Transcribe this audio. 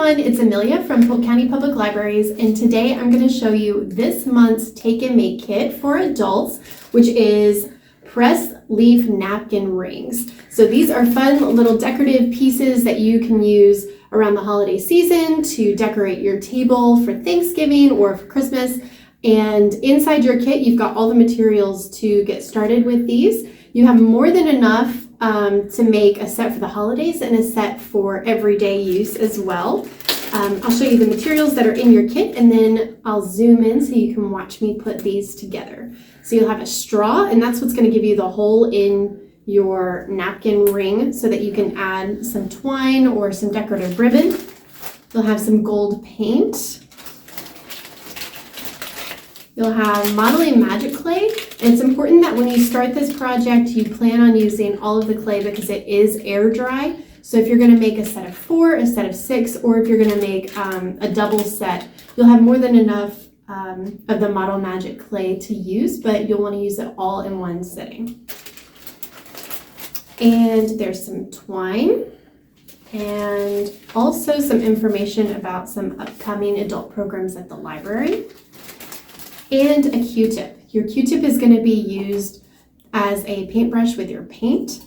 everyone, it's Amelia from Polk County Public Libraries, and today I'm going to show you this month's Take and Make kit for adults, which is Pressed Leaf Napkin Rings. So these are fun little decorative pieces that you can use around the holiday season to decorate your table for Thanksgiving or for Christmas. And inside your kit, you've got all the materials to get started with these. You have more than enough to make a set for the holidays and a set for everyday use as well. I'll show you the materials that are in your kit, and then I'll zoom in so you can watch me put these together. So you'll have a straw, and that's what's going to give you the hole in your napkin ring so that you can add some twine or some decorative ribbon. You'll have some gold paint. You'll have modeling magic clay. And it's important that when you start this project, you plan on using all of the clay because it is air dry. So if you're going to make a set of 4, a set of 6, or if you're going to make a double set, you'll have more than enough of the Model Magic clay to use, but you'll want to use it all in one sitting. And there's some twine and also some information about some upcoming adult programs at the library. And a Q-tip. Your Q-tip is going to be used as a paintbrush with your paint.